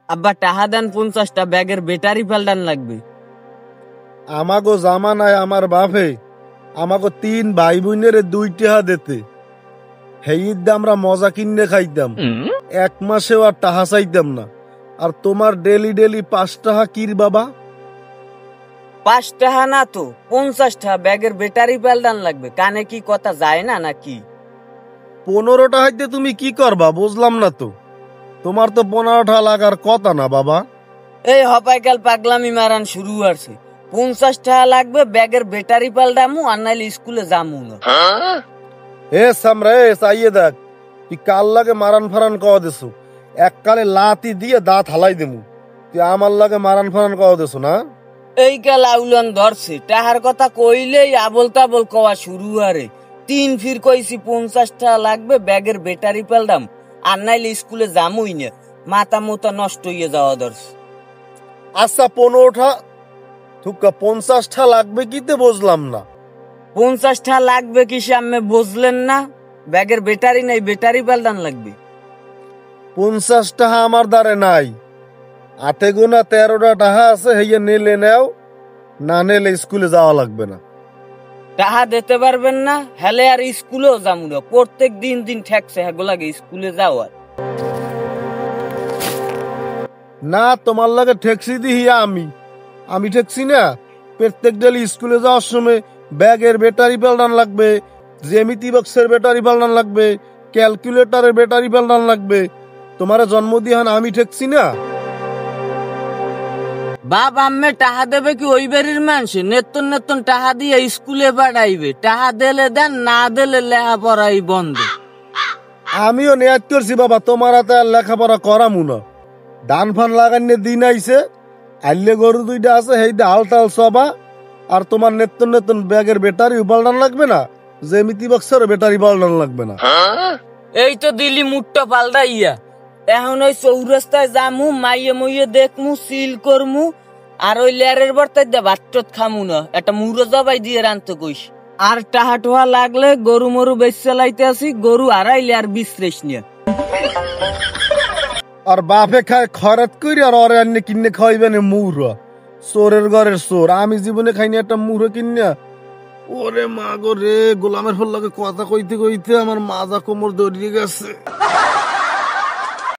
আব্বা টাহা দেন 50টা, ব্যাগের ব্যাটারি পাল্টান লাগবে। আমাগো জামানায় আমার বাপে আমাগো 3 ভাই বোনের 2 টাকা দিতে, হেই ঈদে আমরা মজা কিনে খাইতাম, 1 মাসেও আর টাহা চাইতাম না। আর তোমার ডেলি ডেলি 5 টাকা কির বাবা? 5 টাকা না তো 50টা, ব্যাগের ব্যাটারি পাল্টান লাগবে। কানে কি কথা যায় না নাকি? 15 টাকাতে তুমি কি করবা বুঝলাম না তো। তোমার তো 15 টাকা লাগার কথা না বাবা। এই হপাইকাল পাগলামি মারান শুরু হয়েছে। 50 টাকা লাগবে, ব্যাগের ব্যাটারি পাল্টামু, আর নাইলে স্কুলে যামু না। এ সামরা, এ চাইয়ে দেখ, তুই কাল লাগে মারান ফারান কওয়া দেছু, এককালে লাতি দিয়ে দাঁত হালাই দেমু। তুই আমার লাগে মারান ফারান কওয়া দেছু না? এই কাল আউলন ধরছে, টাহার কথা কইলেই আবল তাবল কওয়া শুরু হারে। 3 ফির কইছি 50 টাকা লাগবে, ব্যাগের ব্যাটারি পাল্টাম, আর নাইলে স্কুলে যামুই না। মাথা মোতা নষ্ট হয়ে যাওয়া ধরছে। আচ্ছা 15 টাকা থুকা, 50 টাকা লাগবে কিতে বুঝলাম না। 50 টাকা লাগবে কি সামনে বুঝলেন না? ব্যাগের ব্যাটারি নাই, ব্যাটারি পাল্টান লাগবে। 50 টাকা আমার দ্বারে নাই, 8 গুণা 13টা টাকা আছে, হেয়ে নেলে নেও, না নেলে স্কুলে যাওয়া লাগবে না। টাহা দিতে পারবেন না, হেলে আর স্কুলেও যামু না। প্রত্যেক দিন দিন ঠেকছে হেগো লাগে স্কুলে যাওয়ার। না তোমার লাগে ঠেকসি দিহি আমি ঠেকছি না। প্রত্যেক ডেলি স্কুলে যাওয়ার সময় ব্যাগের ব্যাটারি পাল্টান লাগবে, জ্যামিতি বক্সের ব্যাটারি পাল্টান লাগবে, ক্যালকুলেটরের ব্যাটারি পাল্টান লাগবে। তোমার জন্ম দিহান আমি ঠেকছি না। বাপ আম্মে টাহা দেবে কি ওই বাড়ির মানুষে? নেতন নেতন টাহা দিয়ে স্কুলে পাঠাইবে। টাহা দিলে দেন, না দিলে লেখা পড়াই বন্ধ। আমিও নেয়াত করছি বাবা, তোমার হাতে আর লেখাপড়া করামু না। ধান ফান লাগাইনে দিন আইছে, আইলে গরু 2টা আছে, হেইটা হালতাল সবা। আর তোমার নেতন নেতন ব্যাগের ব্যাটারি পাল্টান লাগবে না, জ্যামিতি বক্সের ব্যাটারি পাল্টান লাগবে না। এই তো দিলি মুটটা পাল্টাইয়া। এখন ওই চৌরাস্তায় যামু, মাইয়ে মুইয়ে দেখমু, সিল করমু, আর ওই লেয়ারের বর্তায় দিয়ে ভাত খামু না। একটা মুড়ো জবাই দিয়ে রানতে কইস। আর টাহা টোহা লাগলে গরু মরু বেচ চালাইতে আসি, গরু হারাইলে আর বিশ্রেষ নিয়ে। আর বাপে খায় খরাত করি, আর ওরে আন্নে কিনে খাইবেন মুড়ো। চোরের ঘরের চোর, আমি জীবনে খাইনি একটা মুড়ো কিনা। ওরে মা গো রে, গোলামের ফল লাগে কথা কইতে কইতে আমার মাজা কোমর দড়িয়ে গেছে।